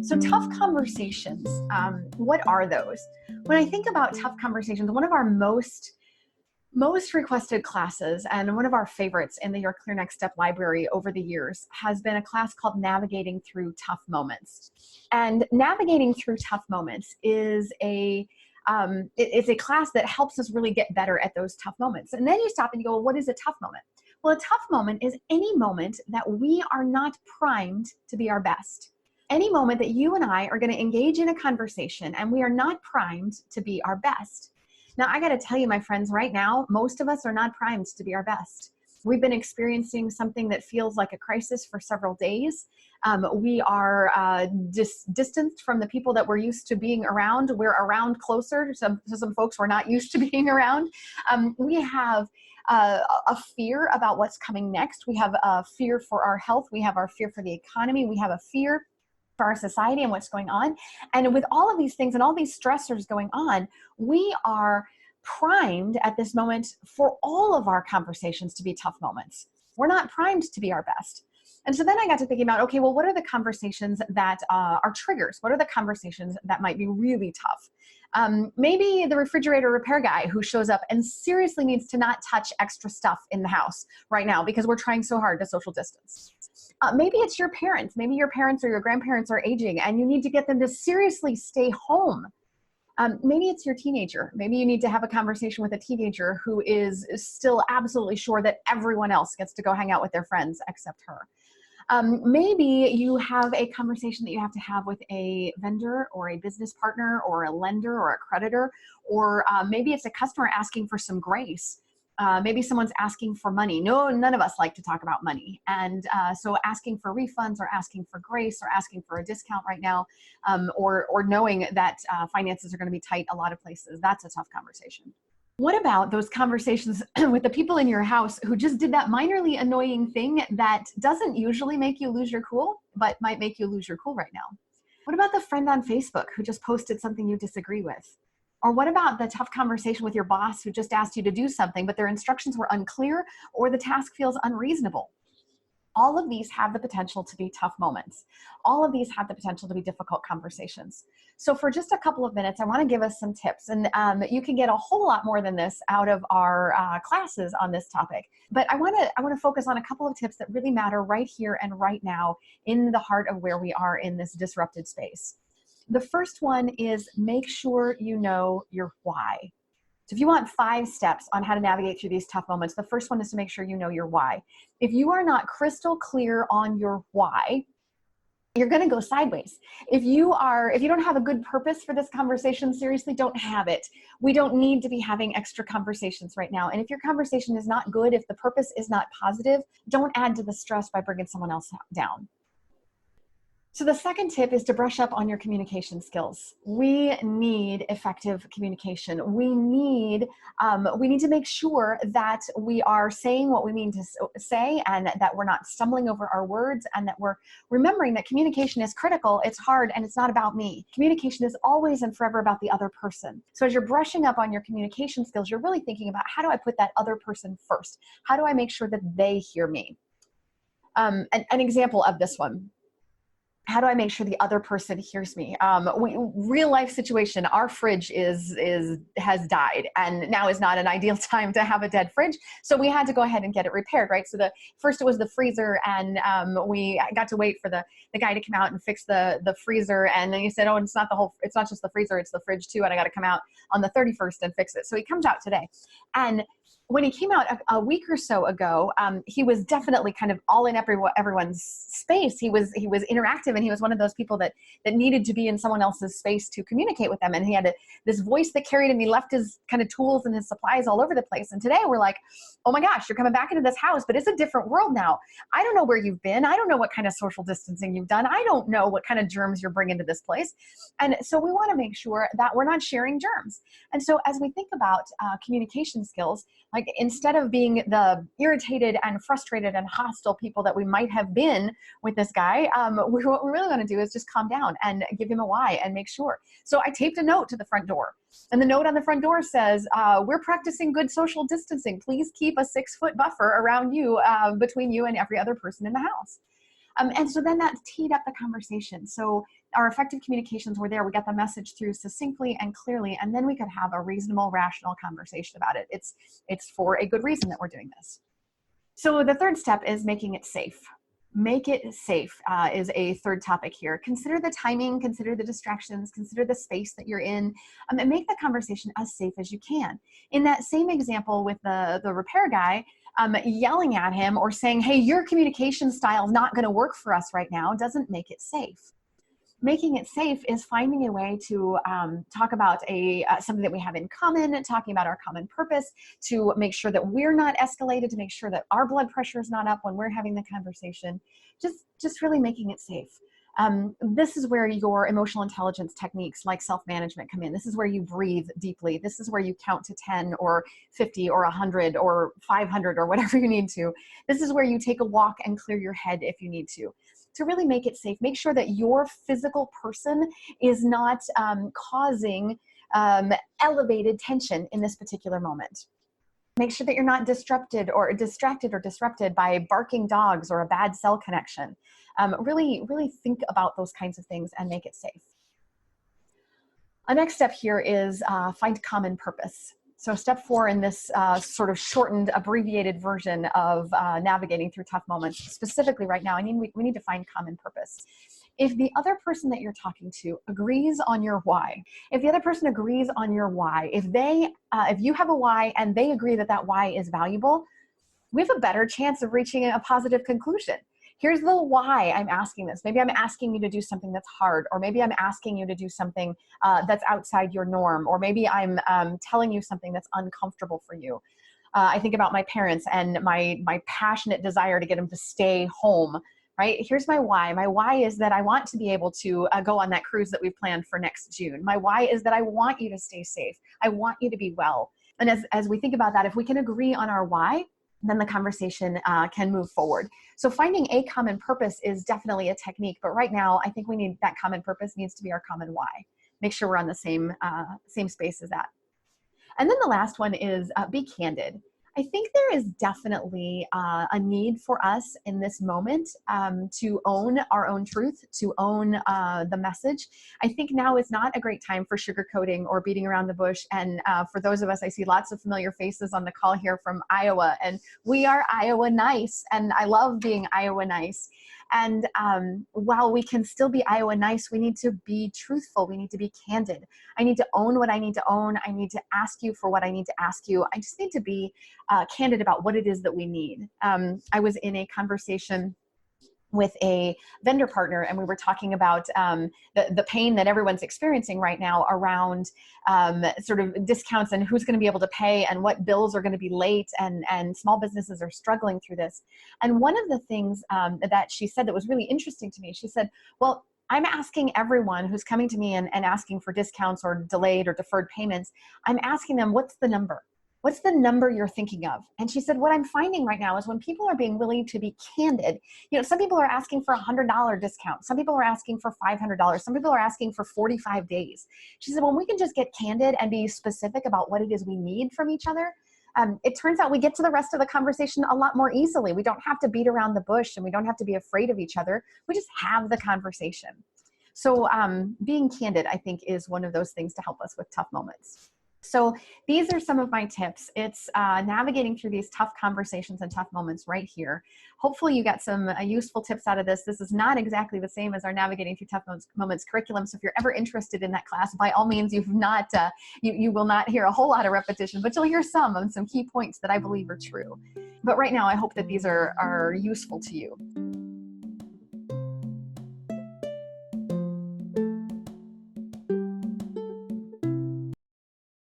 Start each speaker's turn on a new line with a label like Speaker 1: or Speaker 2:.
Speaker 1: So tough conversations, what are those? When I think about tough conversations, one of our most requested classes and one of our favorites in the Your Clear Next Step library over the years has been a class called Navigating Through Tough Moments. And Navigating Through Tough Moments is it's a class that helps us really get better at those tough moments. And then you stop and you go, well, what is a tough moment? Well, a tough moment is any moment that we are not primed to be our best. Any moment that you and I are going to engage in a conversation and we are not primed to be our best. Now, I got to tell you, my friends, right now, most of us are not primed to be our best. We've been experiencing something that feels like a crisis for several days. We are distanced from the people that we're used to being around. We're around closer to some folks we're not used to being around. We have a fear about what's coming next. We have a fear for our health. We have our fear for the economy. We have a fear for our society and what's going on. And with all of these things and all these stressors going on, we are primed at this moment for all of our conversations to be tough moments. We're not primed to be our best. And so then I got to thinking about, okay, well, what are the conversations that are triggers? What are the conversations that might be really tough? Maybe the refrigerator repair guy who shows up and seriously needs to not touch extra stuff in the house right now because we're trying so hard to social distance. Maybe it's your parents. Maybe your parents or your grandparents are aging and you need to get them to seriously stay home. Maybe it's your teenager. Maybe you need to have a conversation with a teenager who is still absolutely sure that everyone else gets to go hang out with their friends except her. Maybe you have a conversation that you have to have with a vendor or a business partner or a lender or a creditor, or maybe it's a customer asking for some grace. Maybe someone's asking for money. No, none of us like to talk about money. And so asking for refunds or asking for grace or asking for a discount right now, or knowing that finances are going to be tight a lot of places, that's a tough conversation. What about those conversations with the people in your house who just did that minorly annoying thing that doesn't usually make you lose your cool, but might make you lose your cool right now? What about the friend on Facebook who just posted something you disagree with? Or what about the tough conversation with your boss who just asked you to do something, but their instructions were unclear or the task feels unreasonable? All of these have the potential to be tough moments. All of these have the potential to be difficult conversations. So for just a couple of minutes, I want to give us some tips. And you can get a whole lot more than this out of our classes on this topic. But I want to focus on a couple of tips that really matter right here and right now in the heart of where we are in this disrupted space. The first one is make sure you know your why. So if you want 5 steps on how to navigate through these tough moments, the first one is to make sure you know your why. If you are not crystal clear on your why, you're going to go sideways. If you don't have a good purpose for this conversation, seriously, don't have it. We don't need to be having extra conversations right now. And if your conversation is not good, if the purpose is not positive, don't add to the stress by bringing someone else down. So the second tip is to brush up on your communication skills. We need effective communication. We need to make sure that we are saying what we mean to say and that we're not stumbling over our words and that we're remembering that communication is critical, it's hard, and it's not about me. Communication is always and forever about the other person. So as you're brushing up on your communication skills, you're really thinking about how do I put that other person first? How do I make sure that they hear me? An example of this one. How do I make sure the other person hears me? Real life situation, our fridge has died and now is not an ideal time to have a dead fridge. So we had to go ahead and get it repaired, right? So first it was the freezer and we got to wait for the guy to come out and fix the freezer. And then he said, oh, it's not just the freezer, it's the fridge too. And I got to come out on the 31st and fix it. So he comes out today. And when he came out a week or so ago, he was definitely kind of all in everyone's space. He was interactive, and he was one of those people that needed to be in someone else's space to communicate with them. And he had this voice that carried him. He left his kind of tools and his supplies all over the place. And today we're like, oh my gosh, you're coming back into this house, but it's a different world now. I don't know where you've been. I don't know what kind of social distancing you've done. I don't know what kind of germs you're bringing to this place. And so we want to make sure that we're not sharing germs. And so as we think about communication skills, like instead of being the irritated and frustrated and hostile people that we might have been with this guy, what we really want to do is just calm down and give him a why and make sure. So I taped a note to the front door. And the note on the front door says, we're practicing good social distancing. Please keep a 6-foot buffer around you, between you and every other person in the house. And so then that teed up the conversation. So our effective communications were there. We got the message through succinctly and clearly, and then we could have a reasonable, rational conversation about it. It's for a good reason that we're doing this. So the third step is making it safe. Make it safe is a third topic here. Consider the timing, consider the distractions, consider the space that you're in, and make the conversation as safe as you can. In that same example with the repair guy, yelling at him or saying, hey, your communication style is not going to work for us right now, doesn't make it safe. Making it safe is finding a way to talk about something that we have in common, talking about our common purpose, to make sure that we're not escalated, to make sure that our blood pressure is not up when we're having the conversation. Just really making it safe. This is where your emotional intelligence techniques like self-management come in. This is where you breathe deeply. This is where you count to 10 or 50 or 100 or 500 or whatever you need to. This is where you take a walk and clear your head if you need to really make it safe. Make sure that your physical person is not causing elevated tension in this particular moment. Make sure that you're not distracted or disrupted by barking dogs or a bad cell connection. Really think about those kinds of things and make it safe. A next step here is find common purpose. So step 4 in this sort of shortened, abbreviated version of navigating through tough moments, specifically right now, we need to find common purpose. If the other person that you're talking to agrees on your why, if the other person agrees on your why, if you have a why and they agree that that why is valuable, we have a better chance of reaching a positive conclusion. Here's the why I'm asking this. Maybe I'm asking you to do something that's hard, or maybe I'm asking you to do something that's outside your norm, or maybe I'm telling you something that's uncomfortable for you. I think about my parents and my passionate desire to get them to stay home, right? Here's my why. My why is that I want to be able to go on that cruise that we've planned for next June. My why is that I want you to stay safe. I want you to be well. And as we think about that, if we can agree on our why, then the conversation can move forward. So finding a common purpose is definitely a technique, but right now I think that common purpose needs to be our common why. Make sure we're on the same space as that. And then the last one is be candid. I think there is definitely a need for us in this moment to own our own truth, to own the message. I think now is not a great time for sugarcoating or beating around the bush. And for those of us, I see lots of familiar faces on the call here from Iowa, and we are Iowa nice, and I love being Iowa nice. And while we can still be Iowa nice, we need to be truthful. We need to be candid. I need to own what I need to own. I need to ask you for what I need to ask you. I just need to be candid about what it is that we need. I was in a conversation with a vendor partner, and we were talking about the pain that everyone's experiencing right now around sort of discounts and who's going to be able to pay and what bills are going to be late, and small businesses are struggling through this. And one of the things that she said that was really interesting to me, she said, well, I'm asking everyone who's coming to me and asking for discounts or delayed or deferred payments, I'm asking them, what's the number? What's the number you're thinking of? And she said, what I'm finding right now is when people are being willing to be candid, some people are asking for $100 discount. Some people are asking for $500. Some people are asking for 45 days. She said, when we can just get candid and be specific about what it is we need from each other, it turns out we get to the rest of the conversation a lot more easily. We don't have to beat around the bush, and we don't have to be afraid of each other. We just have the conversation. So being candid, I think, is one of those things to help us with tough moments. So these are some of my tips. It's navigating through these tough conversations and tough moments right here. Hopefully you got some useful tips out of this. This is not exactly the same as our Navigating Through Tough Moments curriculum. So if you're ever interested in that class, by all means, you will not hear a whole lot of repetition, but you'll hear some key points that I believe are true. But right now, I hope that these are useful to you.